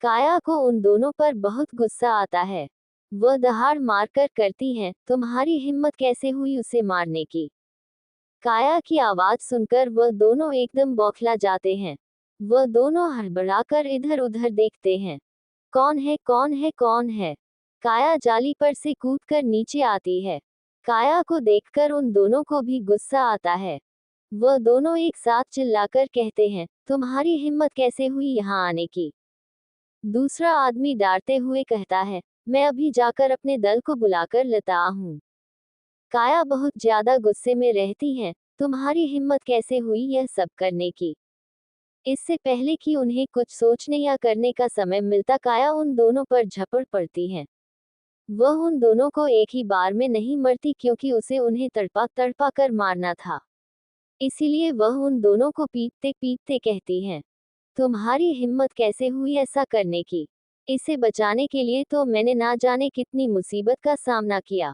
काया को उन दोनों पर बहुत गुस्सा आता है। वह दहाड़ मारकर करती है, तुम्हारी हिम्मत कैसे हुई उसे मारने की। काया की आवाज सुनकर वह दोनों एकदम बौखला जाते हैं। वह दोनों हड़बड़ाकर इधर उधर देखते हैं। कौन है, कौन है, कौन है। काया जाली पर से कूदकर नीचे आती है। काया को देखकर उन दोनों को भी गुस्सा आता है। वह दोनों एक साथ चिल्लाकर कहते हैं, तुम्हारी हिम्मत कैसे हुई यहाँ आने की। दूसरा आदमी डांटते हुए कहता है, मैं अभी जाकर अपने दल को बुलाकर लाता हूँ। काया बहुत ज्यादा गुस्से में रहती है, तुम्हारी हिम्मत कैसे हुई यह सब करने की। इससे पहले कि उन्हें कुछ सोचने या करने का समय मिलता, काया उन दोनों पर झपट पड़ती है। वह उन दोनों को एक ही बार में नहीं मरती, क्योंकि उसे उन्हें तड़पा तड़पा कर मारना था। इसीलिए वह उन दोनों को पीटते पीटते कहती है, तुम्हारी हिम्मत कैसे हुई ऐसा करने की। इसे बचाने के लिए तो मैंने ना जाने कितनी मुसीबत का सामना किया।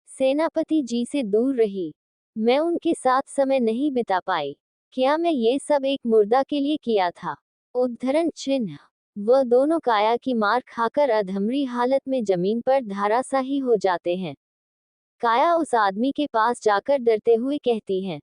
सेनापति जी से दूर रही, मैं उनके साथ समय नहीं बिता पाई। क्या मैं ये सब एक मुर्दा के लिए किया था। उद्धरण चिन्ह। वह दोनों काया की मार खाकर अधमरी हालत में जमीन पर धराशायी हो जाते हैं। काया उस आदमी के पास जाकर डरते हुए कहती है,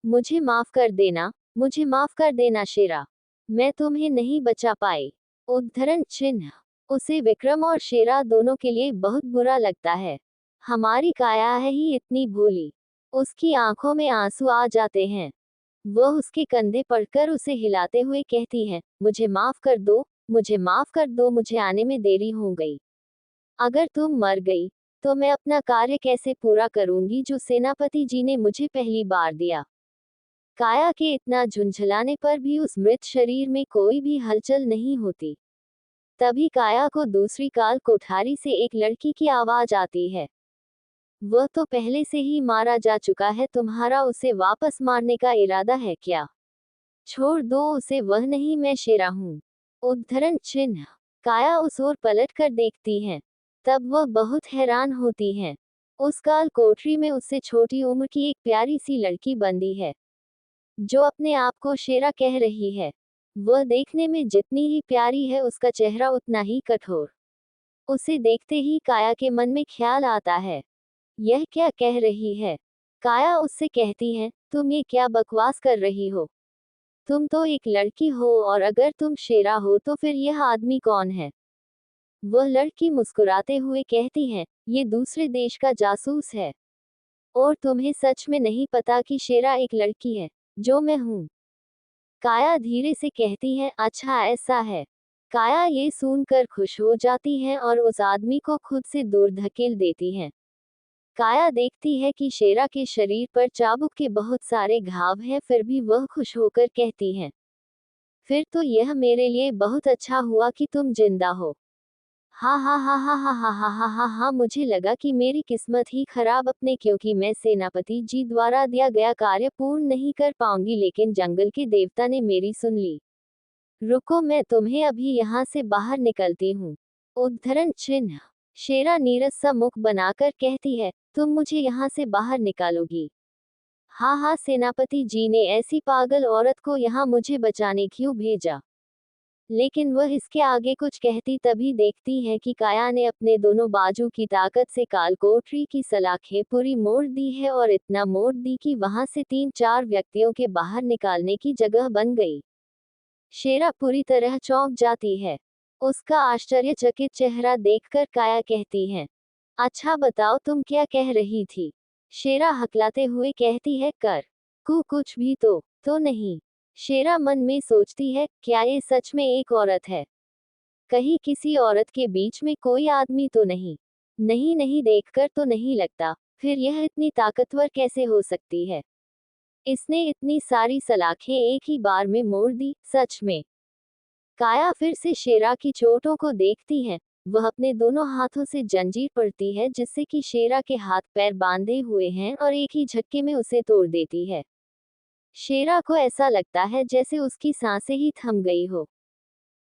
मुझे माफ कर देना, मुझे माफ कर देना शेरा, मैं तुम्हें नहीं बचा पाई। उद्धरण चिन्ह। उसे विक्रम और शेरा दोनों के लिए बहुत बुरा लगता है। हमारी काया है ही इतनी भोली। उसकी आंखों में आंसू आ जाते हैं। वह उसके कंधे पड़कर उसे हिलाते हुए कहती है, मुझे माफ कर दो, मुझे माफ कर दो, मुझे आने में देरी हो गई। अगर तुम मर गई तो मैं अपना कार्य कैसे पूरा करूंगी जो सेनापति जी ने मुझे पहली बार दिया। काया के इतना झुंझलाने पर भी उस मृत शरीर में कोई भी हलचल नहीं होती। तभी काया को दूसरी काल कोठारी से एक लड़की की आवाज आती है, वह तो पहले से ही मारा जा चुका है, तुम्हारा उसे वापस मारने का इरादा है क्या। छोड़ दो उसे, वह नहीं मैं शेरा हूँ। उद्धरण चिन्ह। काया उस ओर पलट कर देखती है। तब वह बहुत हैरान होती है। उस काल कोठरी में उससे छोटी उम्र की एक प्यारी सी लड़की बंदी है, जो अपने आप को शेरा कह रही है। वह देखने में जितनी ही प्यारी है, उसका चेहरा उतना ही कठोर। उसे देखते ही काया के मन में ख्याल आता है, यह क्या कह रही है। काया उससे कहती है, तुम ये क्या बकवास कर रही हो। तुम तो एक लड़की हो, और अगर तुम शेरा हो तो फिर यह आदमी कौन है। वह लड़की मुस्कुराते हुए कहती है, ये दूसरे देश का जासूस है, और तुम्हें सच में नहीं पता कि शेरा एक लड़की है, जो मैं हूँ। काया धीरे से कहती है, अच्छा ऐसा है। काया ये सुनकर खुश हो जाती है और उस आदमी को खुद से दूर धकेल देती है। काया देखती है कि शेरा के शरीर पर चाबुक के बहुत सारे घाव हैं, फिर भी वह खुश होकर कहती है, फिर तो यह मेरे लिए बहुत अच्छा हुआ कि तुम जिंदा हो। हा हा हा हा हा हा हा हा हा हा, मुझे लगा कि मेरी किस्मत ही खराब अपने, क्योंकि मैं सेनापति जी द्वारा दिया गया कार्य पूर्ण नहीं कर पाऊंगी, लेकिन जंगल के देवता ने मेरी सुन ली। रुको, मैं तुम्हें अभी यहाँ से बाहर निकलती हूँ। उद्धरण चिन्ह। शेरा नीरस सा मुख बनाकर कहती है, तुम मुझे यहाँ से बाहर निकालोगी। हाँ हाँ, सेनापति जी ने ऐसी पागल औरत को यहाँ मुझे बचाने क्यों भेजा। लेकिन वह इसके आगे कुछ कहती तभी देखती है कि काया ने अपने दोनों बाजू की ताकत से कालकोठरी की सलाखें पूरी मोड़ दी है, और इतना मोड़ दी कि वहां से 3-4 व्यक्तियों के बाहर निकालने की जगह बन गई। शेरा पूरी तरह चौंक जाती है। उसका आश्चर्यचकित चेहरा देखकर काया कहती है, अच्छा बताओ तुम क्या कह रही थी। शेरा हकलाते हुए कहती है, कर कुछ भी तो नहीं। शेरा मन में सोचती है, क्या ये सच में एक औरत है। कहीं किसी औरत के बीच में कोई आदमी तो नहीं। नहीं नहीं, देखकर तो नहीं लगता, फिर यह इतनी ताकतवर कैसे हो सकती है। इसने इतनी सारी सलाखें एक ही बार में मोड़ दी, सच में। काया फिर से शेरा की चोटों को देखती है। वह अपने दोनों हाथों से जंजीर पड़ती है, जिससे कि शेरा के हाथ पैर बांधे हुए हैं, और एक ही झटके में उसे तोड़ देती है। शेरा को ऐसा लगता है जैसे उसकी सांसें ही थम गई हो।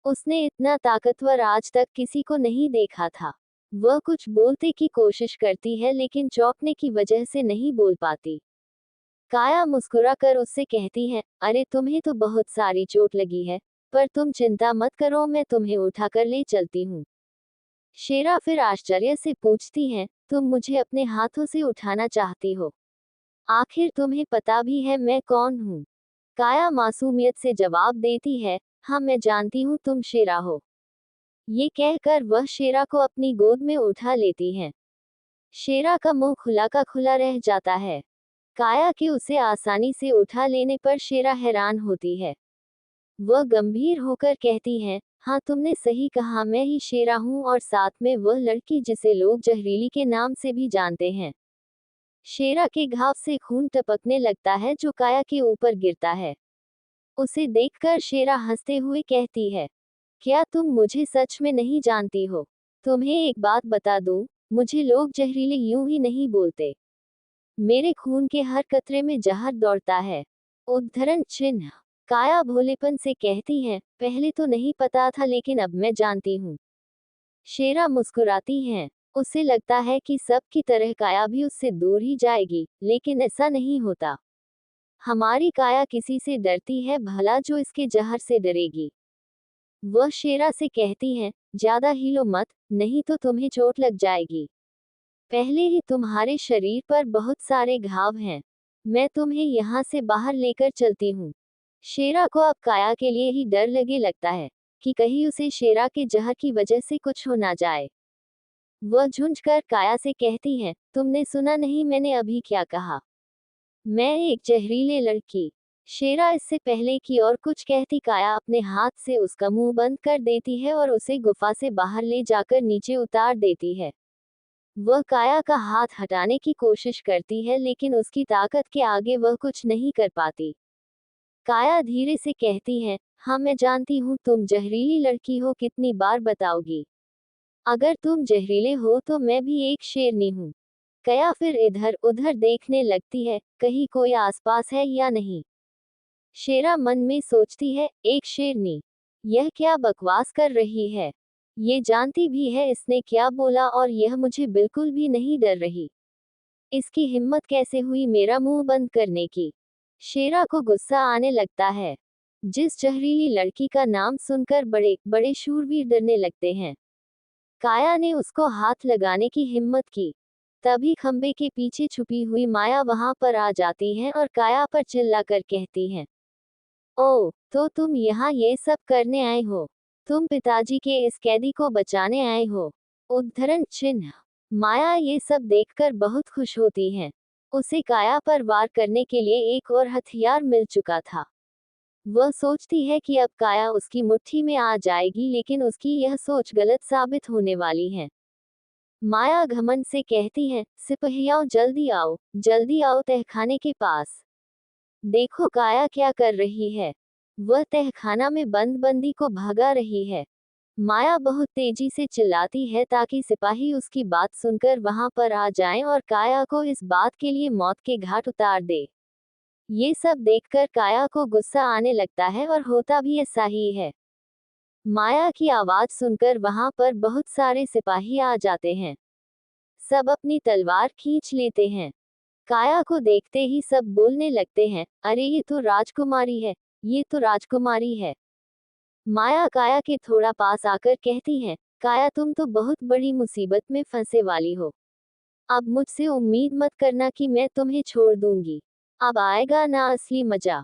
उसने इतना ताकतवर आज तक किसी को नहीं देखा था। वह कुछ बोलने की कोशिश करती है, लेकिन चौंकने की वजह से नहीं बोल पाती। काया मुस्कुराकर उससे कहती है, अरे तुम्हें तो बहुत सारी चोट लगी है, पर तुम चिंता मत करो, मैं तुम्हें उठाकर ले चलती हूँ। शेरा फिर आश्चर्य से पूछती है, तुम मुझे अपने हाथों से उठाना चाहती हो? आखिर तुम्हें पता भी है मैं कौन हूँ? काया मासूमियत से जवाब देती है, हाँ मैं जानती हूँ तुम शेरा हो। ये कहकर वह शेरा को अपनी गोद में उठा लेती है। शेरा का मुंह खुला का खुला रह जाता है। काया के उसे आसानी से उठा लेने पर शेरा हैरान होती है। वह गंभीर होकर कहती है, हाँ तुमने सही कहा, मैं ही शेरा हूँ और साथ में वह लड़की जिसे लोग जहरीली के नाम से भी जानते हैं। शेरा के घाव से खून टपकने लगता है जो काया के ऊपर गिरता है। उसे देखकर शेरा हंसते हुए कहती है, क्या तुम मुझे सच में नहीं जानती हो? तुम्हें एक बात बता दूं, मुझे लोग जहरीले यूं ही नहीं बोलते। मेरे खून के हर कतरे में जहर दौड़ता है। उद्धरण चिन्ह। काया भोलेपन से कहती है, पहले तो नहीं पता था लेकिन अब मैं जानती हूँ। शेरा मुस्कुराती है। उसे लगता है कि सब की तरह काया भी उससे दूर ही जाएगी, लेकिन ऐसा नहीं होता। हमारी काया किसी से डरती है भला जो इसके जहर से डरेगी। वह शेरा से कहती है, ज्यादा हिलो मत, नहीं तो तुम्हें चोट लग जाएगी। पहले ही तुम्हारे शरीर पर बहुत सारे घाव हैं। मैं तुम्हें यहाँ से बाहर लेकर चलती हूँ। शेरा को अब काया के लिए ही डर लगे लगता है कि कहीं उसे शेरा के जहर की वजह से कुछ हो ना जाए। वह झुंझकर काया से कहती है, तुमने सुना नहीं मैंने अभी क्या कहा? मैं एक जहरीले लड़की। शेरा इससे पहले कि और कुछ कहती काया अपने हाथ से उसका मुंह बंद कर देती है और उसे गुफा से बाहर ले जाकर नीचे उतार देती है। वह काया का हाथ हटाने की कोशिश करती है लेकिन उसकी ताकत के आगे वह कुछ नहीं कर पाती। काया धीरे से कहती है, हाँ मैं जानती हूँ तुम जहरीली लड़की हो, कितनी बार बताओगी? अगर तुम जहरीले हो तो मैं भी एक शेरनी हूँ। काया फिर इधर उधर देखने लगती है, कहीं कोई आसपास है या नहीं। शेरा मन में सोचती है, एक शेरनी, यह क्या बकवास कर रही है? ये जानती भी है इसने क्या बोला और यह मुझे बिल्कुल भी नहीं डर रही। इसकी हिम्मत कैसे हुई मेरा मुंह बंद करने की? शेरा को गुस्सा आने लगता है। जिस जहरीली लड़की का नाम सुनकर बड़े बड़े शूरवीर डरने लगते हैं। काया ने उसको हाथ लगाने की हिम्मत की। तभी खंबे के पीछे छुपी हुई माया वहां पर आ जाती है और काया पर चिल्लाकर कहती है, ओ, तो तुम यहाँ ये सब करने आए हो? तुम पिताजी के इस कैदी को बचाने आए हो? उद्धरण चिन्ह। माया ये सब देखकर बहुत खुश होती है। उसे काया पर वार करने के लिए एक और हथियार मिल चुका था। वह सोचती है कि अब काया उसकी मुट्ठी में आ जाएगी लेकिन उसकी यह सोच गलत साबित होने वाली है। माया घमंड से कहती है, सिपहियों जल्दी आओ तहखाने के पास। देखो काया क्या कर रही है। वह तहखाना में बंद बंदी को भगा रही है। माया बहुत तेजी से चिल्लाती है ताकि सिपाही उसकी बात सुनकर वहां पर आ जाएं और काया को इस बात के लिए मौत के घाट उतार दे। ये सब देखकर काया को गुस्सा आने लगता है और होता भी ऐसा ही है। माया की आवाज सुनकर वहां पर बहुत सारे सिपाही आ जाते हैं। सब अपनी तलवार खींच लेते हैं। काया को देखते ही सब बोलने लगते हैं, अरे ये तो राजकुमारी है, ये तो राजकुमारी है। माया काया के थोड़ा पास आकर कहती है, काया तुम तो बहुत बड़ी मुसीबत में फंसे वाली हो। अब मुझसे उम्मीद मत करना कि मैं तुम्हें छोड़ दूंगी। अब आएगा ना असली मजा।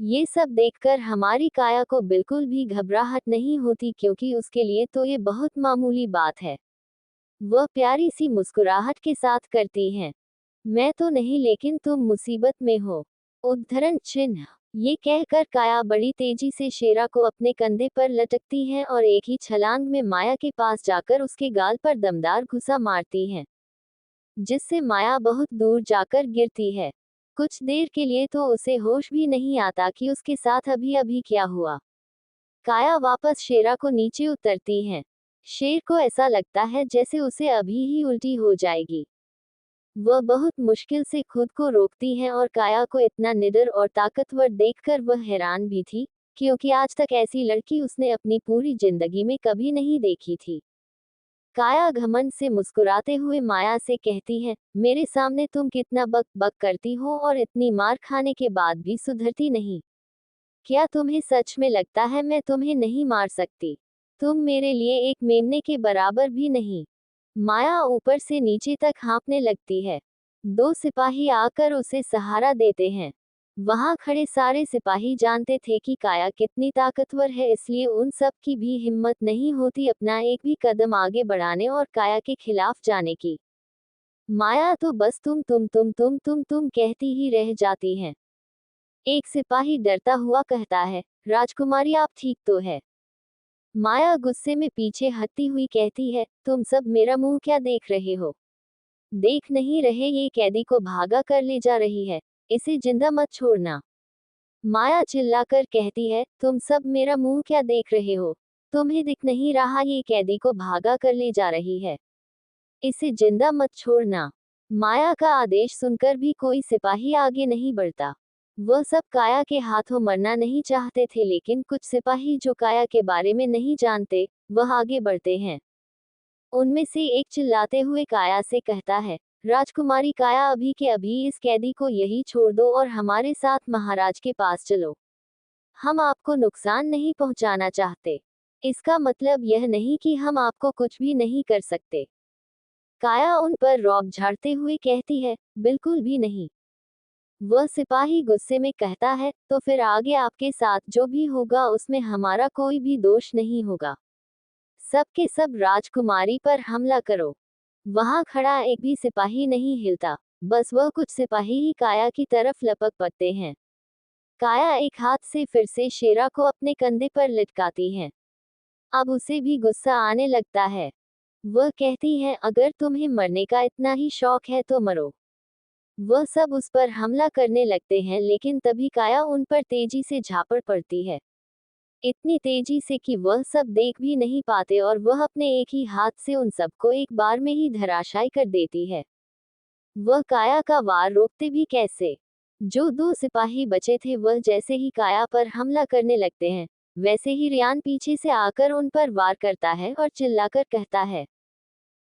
ये सब देखकर हमारी काया को बिल्कुल भी घबराहट नहीं होती क्योंकि उसके लिए तो ये बहुत मामूली बात है। वह प्यारी सी मुस्कुराहट के साथ करती है, मैं तो नहीं लेकिन तुम मुसीबत में हो। उद्धरण चिन्ह। ये कहकर काया बड़ी तेजी से शेरा को अपने कंधे पर लटकती है और एक ही छलांग में माया के पास जाकर उसके गाल पर दमदार घुसा मारती है, जिससे माया बहुत दूर जाकर गिरती है। कुछ देर के लिए तो उसे होश भी नहीं आता कि उसके साथ अभी अभी क्या हुआ। काया वापस शेरा को नीचे उतरती है। शेर को ऐसा लगता है जैसे उसे अभी ही उल्टी हो जाएगी। वह बहुत मुश्किल से खुद को रोकती है और काया को इतना निडर और ताकतवर देखकर वह हैरान भी थी, क्योंकि आज तक ऐसी लड़की उसने अपनी पूरी जिंदगी में कभी नहीं देखी थी। काया घमंड से मुस्कुराते हुए माया से कहती है, मेरे सामने तुम कितना बक बक करती हो और इतनी मार खाने के बाद भी सुधरती नहीं। क्या तुम्हें सच में लगता है मैं तुम्हें नहीं मार सकती? तुम मेरे लिए एक मेमने के बराबर भी नहीं। माया ऊपर से नीचे तक हाँफने लगती है। दो सिपाही आकर उसे सहारा देते हैं। वहां खड़े सारे सिपाही जानते थे कि काया कितनी ताकतवर है, इसलिए उन सब की भी हिम्मत नहीं होती अपना एक भी कदम आगे बढ़ाने और काया के खिलाफ जाने की। माया तो बस तुम कहती ही रह जाती हैं। एक सिपाही डरता हुआ कहता है, राजकुमारी आप ठीक तो है? माया गुस्से में पीछे हटती हुई कहती है, तुम सब मेरा मुंह क्या देख रहे हो? देख नहीं रहे ये कैदी को भागा कर ले जा रही है, इसे जिंदा मत छोड़ना। माया चिल्लाकर कहती है, तुम सब मेरा मुंह क्या देख रहे हो? तुम्हें दिख नहीं रहा ये कैदी को भागा कर ले जा रही है, इसे जिंदा मत छोड़ना। माया का आदेश सुनकर भी कोई सिपाही आगे नहीं बढ़ता। वह सब काया के हाथों मरना नहीं चाहते थे, लेकिन कुछ सिपाही जो काया के बारे में नहीं जानते, वह आगे बढ़ते हैं। उनमें से एक चिल्लाते हुए काया से कहता है, राजकुमारी काया अभी के अभी इस कैदी को यही छोड़ दो और हमारे साथ महाराज के पास चलो। हम आपको नुकसान नहीं पहुंचाना चाहते। इसका मतलब यह नहीं कि हम आपको कुछ भी नहीं कर सकते। काया उन पर रौब झाड़ते हुए कहती है, बिल्कुल भी नहीं। वह सिपाही गुस्से में कहता है, तो फिर आगे आपके साथ जो भी होगा उसमें हमारा कोई भी दोष नहीं होगा। सब के सब राजकुमारी पर हमला करो। वहां खड़ा एक भी सिपाही नहीं हिलता, बस वह कुछ सिपाही ही काया की तरफ लपक पड़ते हैं। काया एक हाथ से फिर से शेरा को अपने कंधे पर लटकाती है। अब उसे भी गुस्सा आने लगता है। वह कहती है, अगर तुम्हें मरने का इतना ही शौक है तो मरो। वह सब उस पर हमला करने लगते हैं, लेकिन तभी काया उन पर तेजी से झापड़ पड़ती है। इतनी तेजी से कि वह सब देख भी नहीं पाते और वह अपने एक ही हाथ से उन सबको एक बार में ही धराशायी कर देती है। वह काया का वार रोकते भी कैसे? जो दो सिपाही बचे थे वह जैसे ही काया पर हमला करने लगते हैं, वैसे ही रियान पीछे से आकर उन पर वार करता है और चिल्लाकर कहता है,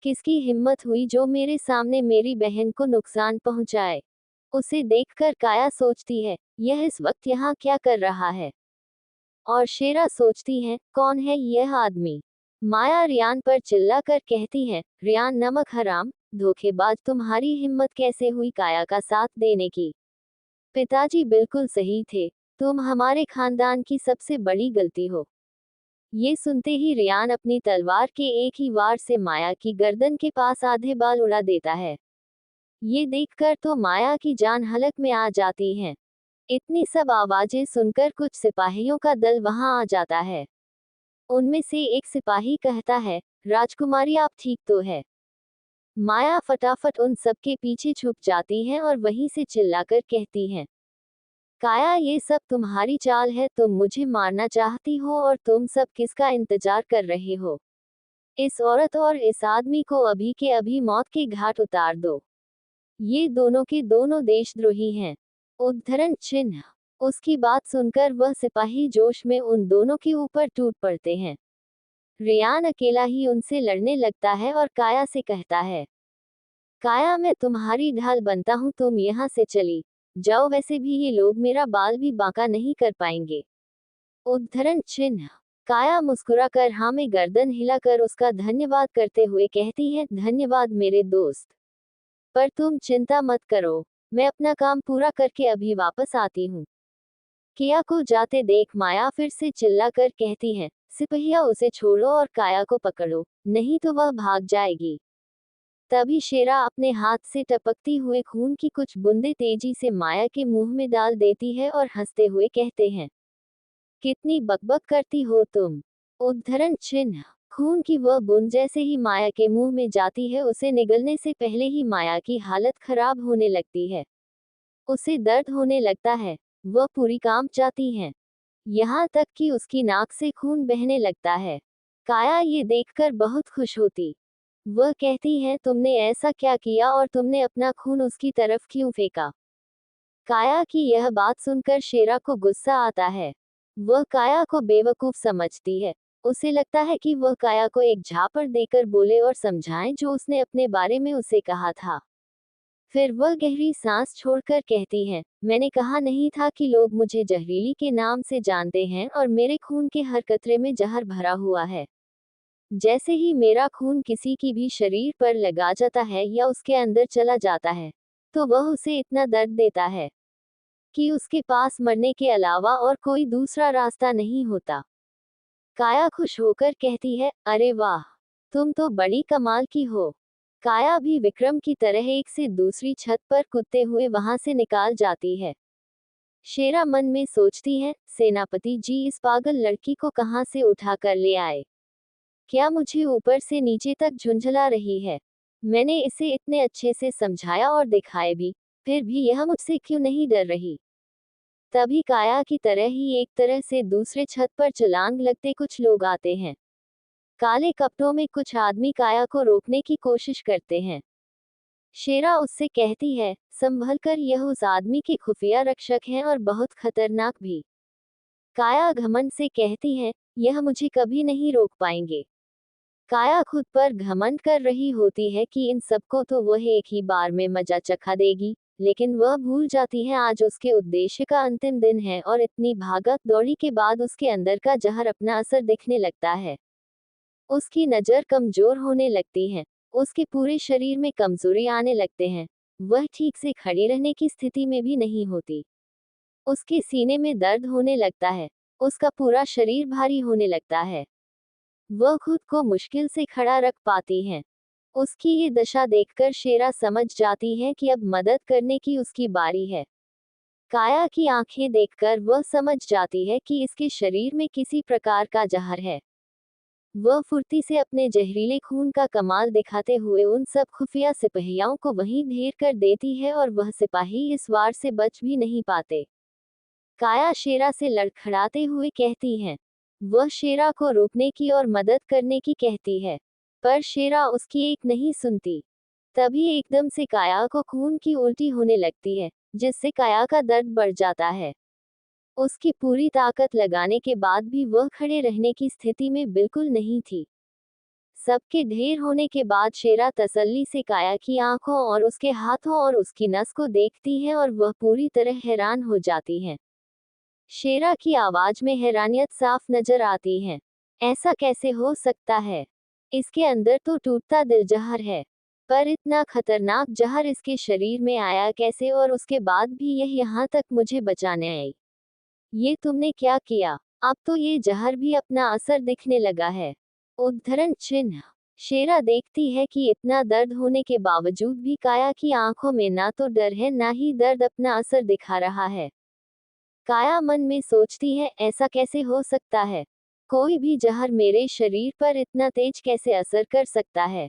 किसकी हिम्मत हुई जो मेरे सामने मेरी बहन को नुकसान पहुंचाए? उसे देखकर काया सोचती है, यह इस वक्त यहाँ क्या कर रहा है? और शेरा सोचती है, कौन है यह आदमी? माया रियान पर चिल्लाकर कहती है, रियान नमक हराम, धोखेबाज, तुम्हारी हिम्मत कैसे हुई काया का साथ देने की? पिताजी बिल्कुल सही थे, तुम हमारे खानदान की सबसे बड़ी गलती हो। ये सुनते ही रियान अपनी तलवार के एक ही वार से माया की गर्दन के पास आधे बाल उड़ा देता है। ये देखकर तो माया की जान हलक में आ जाती है। इतनी सब आवाजें सुनकर कुछ सिपाहियों का दल वहां आ जाता है। उनमें से एक सिपाही कहता है, राजकुमारी आप ठीक तो है? माया फटाफट उन सब के पीछे छुप जाती है और वहीं से चिल्लाकर कहती है, काया ये सब तुम्हारी चाल है, तुम मुझे मारना चाहती हो और तुम सब किसका इंतजार कर रहे हो? इस औरत और इस आदमी को अभी के अभी मौत के घाट उतार दो। ये दोनों के दोनों देशद्रोही हैं। उद्धरण चिन्ह। उसकी बात सुनकर वह सिपाही जोश में उन दोनों के ऊपर टूट पड़ते हैं। रियान अकेला ही उनसे लड़ने लगता है और काया से कहता है, काया मैं तुम्हारी ढाल बनता हूँ, तुम यहाँ से चली जाओ, वैसे भी ये लोग मेरा बाल भी बांका नहीं कर पाएंगे। उद्धरण चिन्ह। काया मुस्कुराकर हाँ में गर्दन हिलाकर उसका धन्यवाद करते हुए कहती है, धन्यवाद मेरे दोस्त। पर तुम चिंता मत करो, मैं अपना काम पूरा करके अभी वापस आती हूँ। किया को जाते देख माया फिर से चिल्लाकर कहती है, सिपहिया उसे छोड़ो और काया को पकड़ो, नहीं तो वह भाग जाएगी। तभी शेरा अपने हाथ से टपकती हुए खून की कुछ बूंदें तेजी से माया के मुंह में डाल देती है और हंसते हुए कहते हैं, कितनी बकबक करती हो तुम? उद्धरण चिन्ह। खून की वह बूंद जैसे ही माया के मुंह में जाती है, उसे निगलने से पहले ही माया की हालत खराब होने लगती है। उसे दर्द होने लगता है, वह पूरी कांप जाती है। यहाँ तक कि उसकी नाक से खून बहने लगता है। काया ये देखकर बहुत खुश होती। वह कहती है, तुमने ऐसा क्या किया और तुमने अपना खून उसकी तरफ क्यों फेंका? काया की यह बात सुनकर शेरा को गुस्सा आता है। वह काया को बेवकूफ समझती है। उसे लगता है कि वह काया को एक झापड़ देकर बोले और समझाएं जो उसने अपने बारे में उसे कहा था। फिर वह गहरी सांस छोड़कर कहती है, मैंने कहा नहीं था कि लोग मुझे जहरीली के नाम से जानते हैं और मेरे खून के हर कतरे में जहर भरा हुआ है। जैसे ही मेरा खून किसी की भी शरीर पर लगा जाता है या उसके अंदर चला जाता है, तो वह उसे इतना दर्द देता है कि उसके पास मरने के अलावा और कोई दूसरा रास्ता नहीं होता। काया खुश होकर कहती है, अरे वाह, तुम तो बड़ी कमाल की हो। काया भी विक्रम की तरह एक से दूसरी छत पर कूदते हुए वहां से निकाल जाती है। शेरा मन में सोचती है, सेनापति जी इस पागल लड़की को कहां से उठा कर ले आए। क्या मुझे ऊपर से नीचे तक झुंझला रही है। मैंने इसे इतने अच्छे से समझाया और दिखाए भी, फिर भी यह मुझसे क्यों नहीं डर रही। तभी काया की तरह ही एक तरह से दूसरे छत पर छलांग लगते कुछ लोग आते हैं। काले कपड़ों में कुछ आदमी काया को रोकने की कोशिश करते हैं। शेरा उससे कहती है, संभल कर, यह उस आदमी के खुफिया रक्षक हैं और बहुत खतरनाक भी। काया घमंड से कहती है, यह मुझे कभी नहीं रोक पाएंगे। काया खुद पर घमंड कर रही होती है कि इन सबको तो वह एक ही बार में मजा चखा देगी, लेकिन वह भूल जाती है आज उसके उद्देश्य का अंतिम दिन है और इतनी भागक दौड़ी के बाद उसके अंदर का जहर अपना असर दिखने लगता है। उसकी नज़र कमजोर होने लगती है, उसके पूरे शरीर में कमजोरी आने लगते हैं। वह ठीक से खड़ी रहने की स्थिति में भी नहीं होती। उसके सीने में दर्द होने लगता है, उसका पूरा शरीर भारी होने लगता है। वह खुद को मुश्किल से खड़ा रख पाती है। उसकी ये दशा देखकर शेरा समझ जाती है कि अब मदद करने की उसकी बारी है। काया की आंखें देखकर वह समझ जाती है कि इसके शरीर में किसी प्रकार का जहर है। वह फुर्ती से अपने जहरीले खून का कमाल दिखाते हुए उन सब खुफिया सिपाहियों को वहीं ढेर कर देती है और वह सिपाही इस वार से बच भी नहीं पाते। काया शेरा से लड़खड़ाते हुए कहती है। वह शेरा को रोकने की और मदद करने की कहती है, पर शेरा उसकी एक नहीं सुनती। तभी एकदम से काया को खून की उल्टी होने लगती है, जिससे काया का दर्द बढ़ जाता है। उसकी पूरी ताकत लगाने के बाद भी वह खड़े रहने की स्थिति में बिल्कुल नहीं थी। सबके ढेर होने के बाद शेरा तसल्ली से काया की आंखों और उसके हाथों और उसकी नस को देखती है और वह पूरी तरह हैरान हो जाती है। शेरा की आवाज में हैरानियत साफ नजर आती है। ऐसा कैसे हो सकता है? इसके अंदर तो टूटता दिल जहर है, पर इतना खतरनाक जहर इसके शरीर में आया कैसे और उसके बाद भी यह यहाँ तक मुझे बचाने आई। ये तुमने क्या किया? अब तो ये जहर भी अपना असर दिखने लगा है। उद्धरण चिन्ह। शेरा देखती है कि इतना दर्द होने के बावजूद भी काया की आंखों में ना तो डर है ना ही दर्द अपना असर दिखा रहा है। काया मन में सोचती है, ऐसा कैसे हो सकता है? कोई भी जहर मेरे शरीर पर इतना तेज कैसे असर कर सकता है?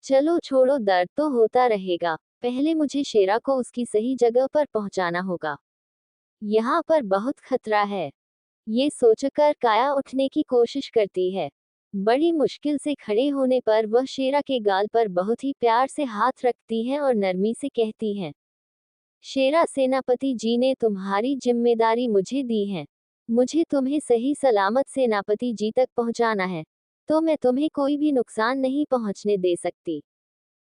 चलो छोड़ो, दर्द तो होता रहेगा, पहले मुझे शेरा को उसकी सही जगह पर पहुंचाना होगा। यहाँ पर बहुत खतरा है। ये सोचकर काया उठने की कोशिश करती है। बड़ी मुश्किल से खड़े होने पर वह शेरा के गाल पर बहुत ही प्यार से हाथ रखती है और नरमी से कहती है, शेरा, सेनापति जी ने तुम्हारी जिम्मेदारी मुझे दी है। मुझे तुम्हें सही सलामत सेनापति जी तक पहुंचाना है, तो मैं तुम्हें कोई भी नुकसान नहीं पहुंचने दे सकती।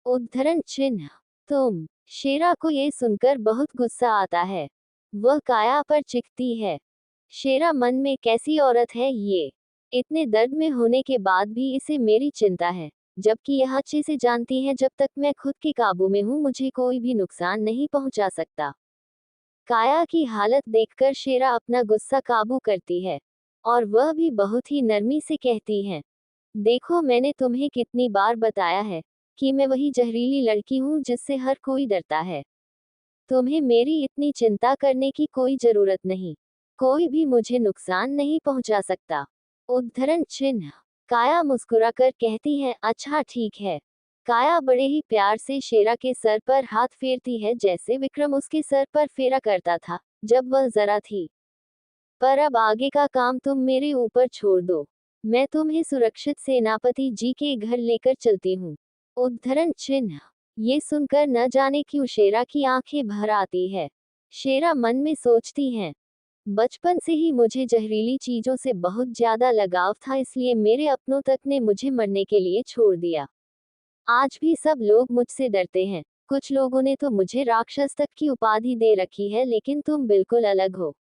उद्धरण चिन्ह। तुम। शेरा को ये सुनकर बहुत गुस्सा आता है। वह काया पर चिढ़ती है। शेरा मन में, कैसी औरत है ये? इतने दर्द में होने के बाद भी इसे मेरी चिंता है, जबकि यह अच्छे से जानती है जब तक मैं खुद के काबू में हूँ मुझे कोई भी नुकसान नहीं पहुंचा सकता। काया की हालत देखकर शेरा अपना गुस्सा काबू करती है, और वह भी बहुत ही नरमी से कहती है, देखो, मैंने तुम्हें कितनी बार बताया है कि मैं वही जहरीली लड़की हूँ जिससे हर कोई डरता है। तुम्हें मेरी इतनी चिंता करने की कोई जरूरत नहीं। कोई भी मुझे नुकसान नहीं पहुंचा सकता। उद्धरण चिन्ह। काया मुस्कुराकर कहती है, अच्छा ठीक है। काया बड़े ही प्यार से शेरा के सर पर हाथ फेरती है, जैसे विक्रम उसके सर पर फेरा करता था जब वह जरा थी। पर अब आगे का काम तुम मेरे ऊपर छोड़ दो। मैं तुम्हें सुरक्षित सेनापति जी के घर लेकर चलती हूँ। उद्धरण चिन्ह। ये सुनकर न जाने क्यों शेरा की आंखें भर आती है। शेरा मन में सोचती है, बचपन से ही मुझे जहरीली चीजों से बहुत ज्यादा लगाव था, इसलिए मेरे अपनों तक ने मुझे मरने के लिए छोड़ दिया। आज भी सब लोग मुझसे डरते हैं, कुछ लोगों ने तो मुझे राक्षस तक की उपाधि दे रखी है, लेकिन तुम बिल्कुल अलग हो।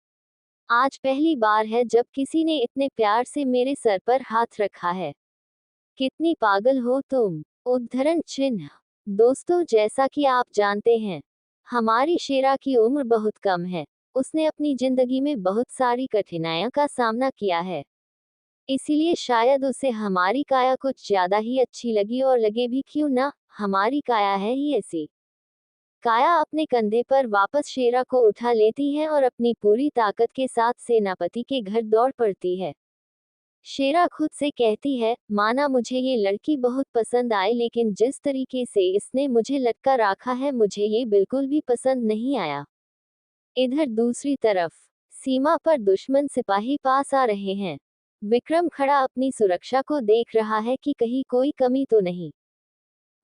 आज पहली बार है जब किसी ने इतने प्यार से मेरे सर पर हाथ रखा है। कितनी पागल हो तुम। उद्धरण चिन्ह। दोस्तों, जैसा कि आप जानते हैं, हमारी शेरा की उम्र बहुत कम है। उसने अपनी जिंदगी में बहुत सारी कठिनाइयों का सामना किया है। इसीलिए शायद उसे हमारी काया कुछ ज्यादा ही अच्छी लगी, और लगे भी क्यों ना, हमारी काया है ही ऐसी। काया अपने कंधे पर वापस शेरा को उठा लेती है और अपनी पूरी ताकत के साथ सेनापति के घर दौड़ पड़ती है। शेरा खुद से कहती है, माना मुझे ये लड़की बहुत पसंद आई, लेकिन जिस तरीके से इसने मुझे लटका रखा है, मुझे ये बिल्कुल भी पसंद नहीं आया। इधर दूसरी तरफ सीमा पर दुश्मन सिपाही पास आ रहे हैं। विक्रम खड़ा अपनी सुरक्षा को देख रहा है कि कहीं कोई कमी तो नहीं।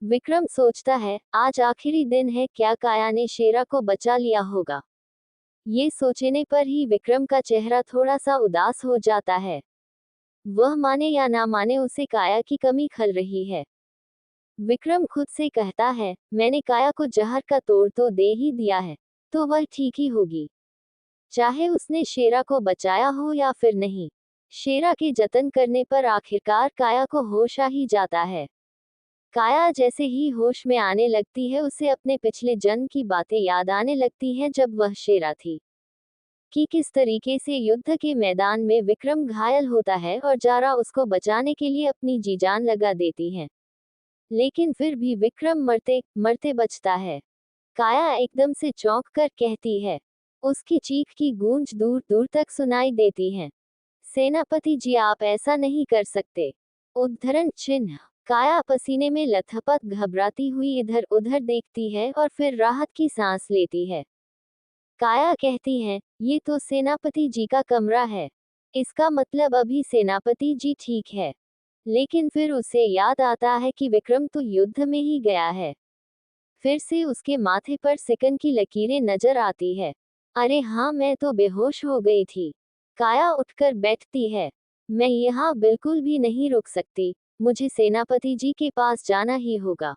विक्रम सोचता है, आज आखिरी दिन है, क्या काया ने शेरा को बचा लिया होगा। ये सोचने पर ही विक्रम का चेहरा थोड़ा सा उदास हो जाता है। वह माने या ना माने, उसे काया की कमी खल रही है। विक्रम खुद से कहता है, मैंने काया को जहर का तोड़ तो दे ही दिया है, तो वह ठीक ही होगी। चाहे उसने शेरा को बचाया हो या फिर नहीं। शेरा के जतन करने पर आखिरकार काया को होश आ ही जाता है। काया जैसे ही होश में आने लगती है, उसे अपने पिछले जन्म की बातें याद आने लगती हैं, जब वह शेरा थी। कि किस तरीके से युद्ध के मैदान में विक्रम घायल होता है और जारा उसको बचाने के लिए अपनी जी जान लगा देती है। लेकिन फिर भी विक्रम मरते मरते बचता है। काया एकदम से चौंक कर कहती है। उसकी चीख की गूंज दूर दूर तक सुनाई देती है। सेनापति जी, आप ऐसा नहीं कर सकते। उद्धरण चिन्ह। काया पसीने में लथपथ घबराती हुई इधर उधर देखती है और फिर राहत की सांस लेती है। काया कहती है, ये तो सेनापति जी का कमरा है। इसका मतलब अभी सेनापति जी ठीक है। लेकिन फिर उसे याद आता है कि विक्रम तो युद्ध में ही गया है। फिर से उसके माथे पर सिकन की लकीरें नजर आती है। अरे हाँ, मैं तो बेहोश हो गई थी। काया उठकर बैठती है। मैं यहाँ बिल्कुल भी नहीं रुक सकती, मुझे सेनापति जी के पास जाना ही होगा।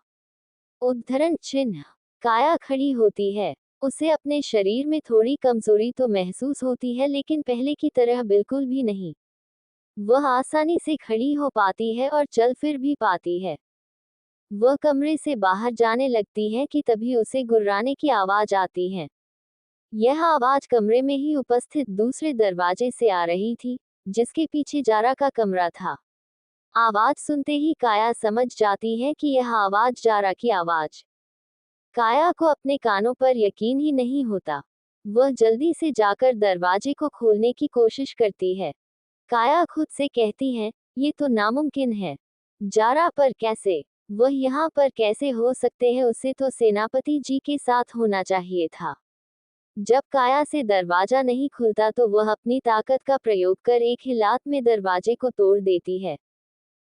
उद्धरण चिन्ह। काया खड़ी होती है। उसे अपने शरीर में थोड़ी कमजोरी तो महसूस होती है, लेकिन पहले की तरह बिल्कुल भी नहीं। वह आसानी से खड़ी हो पाती है और चल फिर भी पाती है। वह कमरे से बाहर जाने लगती है कि तभी उसे गुर्राने की आवाज आती है। यह आवाज कमरे में ही उपस्थित दूसरे दरवाजे से आ रही थी, जिसके पीछे जारा का कमरा था। आवाज सुनते ही काया समझ जाती है कि यह आवाज जारा की आवाज। काया को अपने कानों पर यकीन ही नहीं होता। वह जल्दी से जाकर दरवाजे को खोलने की कोशिश करती है। काया खुद से कहती है, ये तो नामुमकिन है। जारा पर कैसे? वह यहाँ पर कैसे हो सकते हैं? उसे तो सेनापति जी के साथ होना चाहिए था। जब काया से दरवाजा नहीं खुलता तो वह अपनी ताकत का प्रयोग कर एक ही लात में दरवाजे को तोड़ देती है।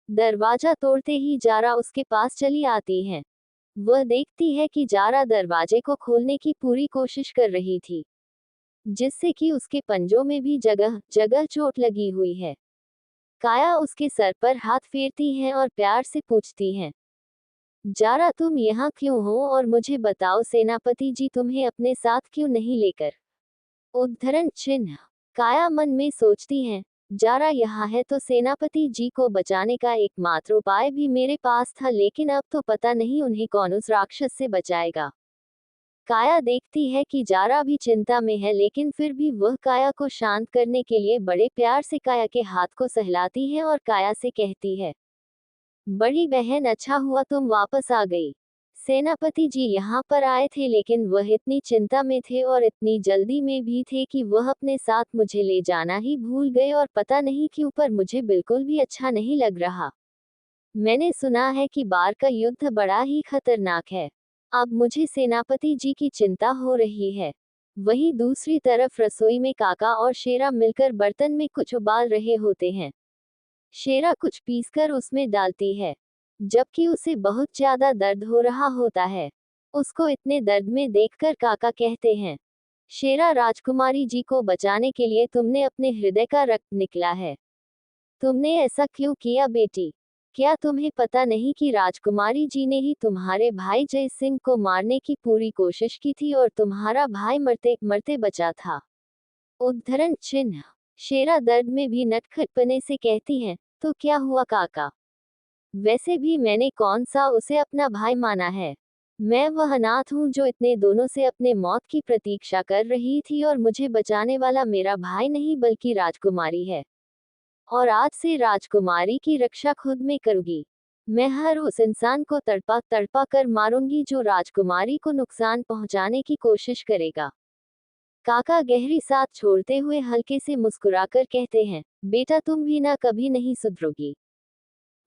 दरवाजा तोड़ते ही जारा उसके पास चली आती है। वह देखती है कि जारा दरवाजे को खोलने की पूरी कोशिश कर रही थी, जिससे कि उसके पंजों में भी जगह जगह चोट लगी हुई है। काया उसके सर पर हाथ फेरती है और प्यार से पूछती है, जारा तुम यहाँ क्यों हो, और मुझे बताओ सेनापति जी तुम्हें अपने साथ क्यों नहीं लेकर। उद्धरण चिन्ह। काया मन में सोचती है, जारा यहाँ है तो सेनापति जी को बचाने का एकमात्र उपाय भी मेरे पास था, लेकिन अब तो पता नहीं उन्हें कौन उस राक्षस से बचाएगा। काया देखती है कि जारा भी चिंता में है, लेकिन फिर भी वह काया को शांत करने के लिए बड़े प्यार से काया के हाथ को सहलाती है और काया से कहती है, बड़ी बहन, अच्छा हुआ तुम वापस आ गई। सेनापति जी यहाँ पर आए थे, लेकिन वह इतनी चिंता में थे और इतनी जल्दी में भी थे कि वह अपने साथ मुझे ले जाना ही भूल गए, और पता नहीं क्यों पर मुझे बिल्कुल भी अच्छा नहीं लग रहा। मैंने सुना है कि बार का युद्ध बड़ा ही खतरनाक है। अब मुझे सेनापति जी की चिंता हो रही है। वहीं दूसरी तरफ रसोई में काका और शेरा मिलकर बर्तन में कुछ उबाल रहे होते हैं। शेरा कुछ पीसकर उसमें डालती है, जबकि उसे बहुत ज्यादा दर्द हो रहा होता है। उसको इतने दर्द में देखकर काका कहते हैं, शेरा, राजकुमारी जी को बचाने के लिए तुमने अपने हृदय का रक्त निकला है। तुमने ऐसा क्यों किया बेटी? क्या तुम्हें पता नहीं कि राजकुमारी जी ने ही तुम्हारे भाई जय सिंह को मारने की पूरी कोशिश की थी और तुम्हारा भाई मरते मरते बचा था। उद्धरण चिन्ह। शेरा दर्द में भी नटखटपने से कहती है, तो क्या हुआ काका? वैसे भी मैंने कौन सा उसे अपना भाई माना है। मैं वह अनाथ हूँ जो इतने दोनों से अपने मौत की प्रतीक्षा कर रही थी, और मुझे बचाने वाला मेरा भाई नहीं बल्कि राजकुमारी है। और आज से राजकुमारी की रक्षा खुद में करूंगी। मैं हर उस इंसान को तड़पा तड़पा कर मारूंगी जो राजकुमारी को नुकसान पहुंचाने की कोशिश करेगा। काका गहरी सांस छोड़ते हुए हल्के से मुस्कुराकर कहते हैं, बेटा तुम भी ना कभी नहीं सुधरोगी।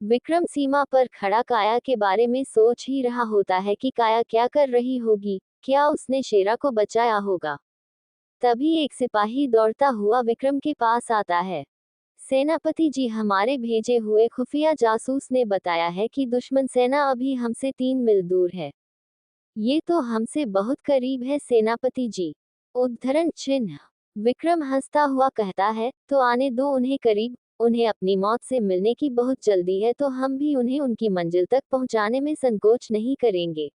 विक्रम सीमा पर खड़ा काया के बारे में सोच ही रहा होता है कि काया क्या कर रही होगी, क्या उसने शेरा को बचाया होगा। तभी एक सिपाही दौड़ता हुआ विक्रम के पास आता है। सेनापति जी, हमारे भेजे हुए खुफिया जासूस ने बताया है कि दुश्मन सेना अभी हमसे 3 मील दूर है। ये तो हमसे बहुत करीब है सेनापति जी। उद्धरण चिन्ह। विक्रम हंसता हुआ कहता है, तो आने दो उन्हें करीब। उन्हें अपनी मौत से मिलने की बहुत जल्दी है, तो हम भी उन्हें उनकी मंजिल तक पहुंचाने में संकोच नहीं करेंगे।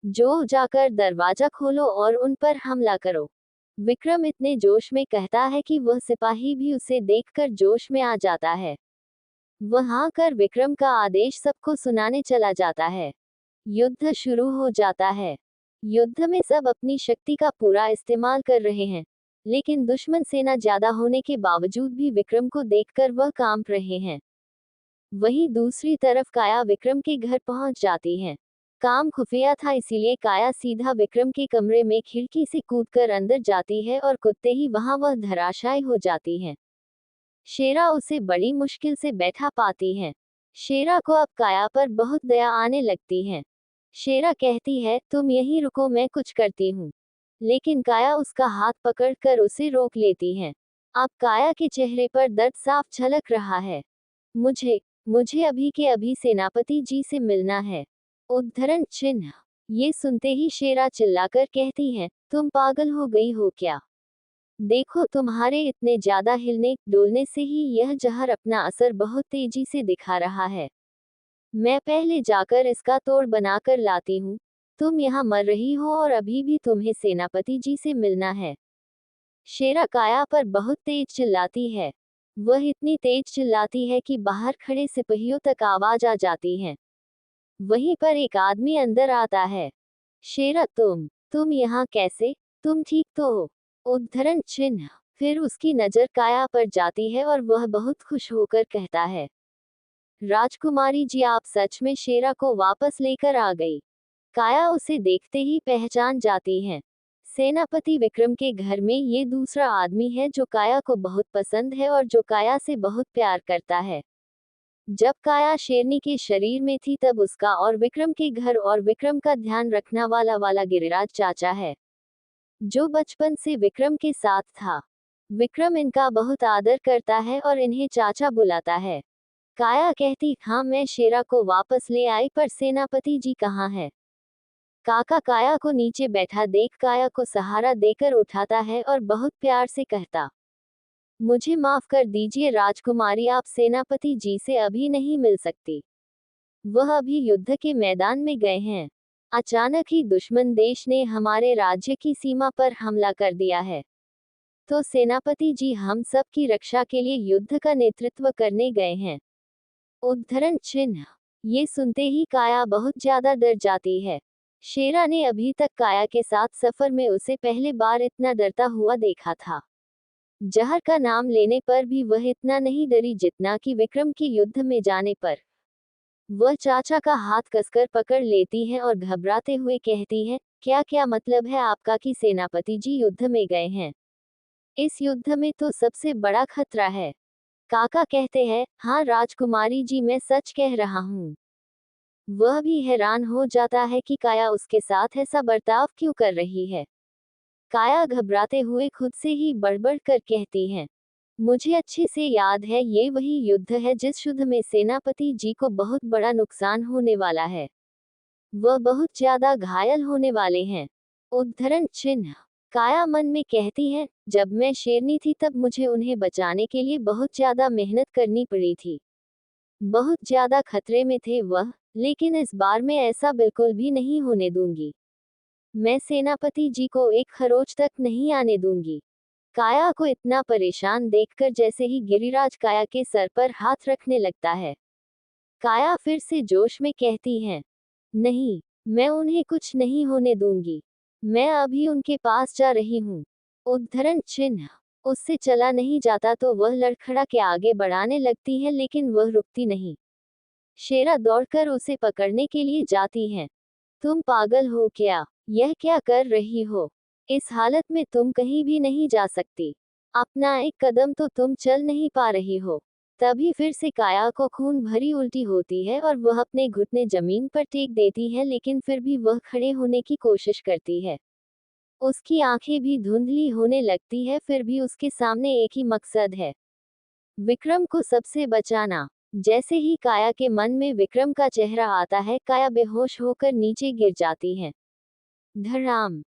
जो जाकर दरवाजा खोलो और उन पर हमला करो। विक्रम इतने जोश में कहता है कि वह सिपाही भी उसे देखकर जोश में आ जाता है। वहां कर विक्रम का आदेश सबको सुनाने चला जाता है। युद्ध शुरू हो जाता है। युद्ध में सब अपनी शक्ति का पूरा इस्तेमाल कर रहे हैं, लेकिन दुश्मन सेना ज्यादा होने के बावजूद भी विक्रम को देखकर वह कांप रहे हैं। वहीं दूसरी तरफ काया विक्रम के घर पहुंच जाती है। काम खुफिया था, इसीलिए काया सीधा विक्रम के कमरे में खिड़की से कूदकर अंदर जाती है और कूदते ही वहां वह धराशायी हो जाती है। शेरा उसे बड़ी मुश्किल से बैठा पाती है। शेरा को अब काया पर बहुत दया आने लगती है। शेरा कहती है, तुम यहीं रुको, मैं कुछ करती हूँ। लेकिन काया उसका हाथ पकड़कर उसे रोक लेती है। अब काया के चेहरे पर दर्द साफ झलक रहा है। मुझे मुझे अभी के अभी सेनापति जी से मिलना है। उद्धरण चिन्ह। ये सुनते ही शेरा चिल्लाकर कहती है, तुम पागल हो गई हो क्या? देखो, तुम्हारे इतने ज्यादा हिलने डोलने से ही यह जहर अपना असर बहुत तेजी से दिखा रहा है। मैं पहले जाकर इसका तोड़ बनाकर लाती हूँ। तुम यहाँ मर रही हो और अभी भी तुम्हें सेनापति जी से मिलना है। शेरा काया पर बहुत तेज चिल्लाती है। वह इतनी तेज चिल्लाती है कि बाहर खड़े सिपाहियों तक आवाज आ जाती है। वहीं पर एक आदमी अंदर आता है। शेरा, तुम यहाँ कैसे? तुम ठीक तो हो? उद्धरण चिन्ह। फिर उसकी नजर काया पर जाती है और वह बहुत खुश होकर कहता है, राजकुमारी जी, आप सच में शेरा को वापस लेकर आ गई। काया उसे देखते ही पहचान जाती है। सेनापति विक्रम के घर में ये दूसरा आदमी है जो काया को बहुत पसंद है और जो काया से बहुत प्यार करता है। जब काया शेरनी के शरीर में थी तब उसका और विक्रम के घर और विक्रम का ध्यान रखना वाला गिरिराज चाचा है, जो बचपन से विक्रम के साथ था। विक्रम इनका बहुत आदर करता है और इन्हें चाचा बुलाता है। काया कहती, हाँ मैं शेरा को वापस ले आई, पर सेनापति जी कहाँ है? काका काया को नीचे बैठा देख काया को सहारा देकर उठाता है और बहुत प्यार से कहता, मुझे माफ कर दीजिए राजकुमारी, आप सेनापति जी से अभी नहीं मिल सकती। वह अभी युद्ध के मैदान में गए हैं। अचानक ही दुश्मन देश ने हमारे राज्य की सीमा पर हमला कर दिया है। तो सेनापति जी हम सब की रक्षा के लिए युद्ध का नेतृत्व करने गए हैं। उद्धरण चिन्ह। ये सुनते ही काया बहुत ज्यादा डर जाती है। शेरा ने अभी तक काया के साथ सफर में उसे पहले बार इतना डरता हुआ देखा था। जहर का नाम लेने पर भी वह इतना नहीं डरी जितना कि विक्रम के युद्ध में जाने पर। वह चाचा का हाथ कसकर पकड़ लेती है और घबराते हुए कहती है, क्या क्या मतलब है आपका कि सेनापति जी युद्ध में गए हैं? इस युद्ध में तो सबसे बड़ा खतरा है। काका कहते हैं, हाँ राजकुमारी जी, मैं सच कह रहा हूँ। वह भी हैरान हो जाता है कि काया उसके साथ ऐसा बर्ताव क्यों कर रही है। काया घबराते हुए खुद से ही बड़बड़ कर कहती है, मुझे अच्छे से याद है, ये वही युद्ध है जिस युद्ध में सेनापति जी को बहुत बड़ा नुकसान होने वाला है। वह बहुत ज्यादा घायल होने वाले हैं। उद्धरण चिन्ह। काया मन में कहती है, जब मैं शेरनी थी तब मुझे उन्हें बचाने के लिए बहुत ज्यादा मेहनत करनी पड़ी थी। बहुत ज्यादा खतरे में थे वह, लेकिन इस बार मैं ऐसा बिल्कुल भी नहीं होने दूंगी। मैं सेनापति जी को एक खरोच तक नहीं आने दूंगी। काया को इतना परेशान देखकर जैसे ही गिरिराज काया के सर पर हाथ रखने लगता है, काया फिर से जोश में कहती है, नहीं, मैं उन्हें कुछ नहीं होने दूंगी। मैं अभी उनके पास जा रही हूँ। उद्धरण चिन्ह। उससे चला नहीं जाता तो वह लड़खड़ा के आगे बढ़ाने लगती है, लेकिन वह रुकती नहीं। शेरा दौड़कर उसे पकड़ने के लिए जाती है। तुम पागल हो क्या? यह क्या कर रही हो? इस हालत में तुम कहीं भी नहीं जा सकती। अपना एक कदम तो तुम चल नहीं पा रही हो। तभी फिर से काया को खून भरी उल्टी होती है और वह अपने घुटने जमीन पर टेक देती है, लेकिन फिर भी वह खड़े होने की कोशिश करती है। उसकी आंखें भी धुंधली होने लगती है, फिर भी उसके सामने एक ही मकसद है, विक्रम को सबसे बचाना। जैसे ही काया के मन में विक्रम का चेहरा आता है, काया बेहोश होकर नीचे गिर जाती है। धड़ाम।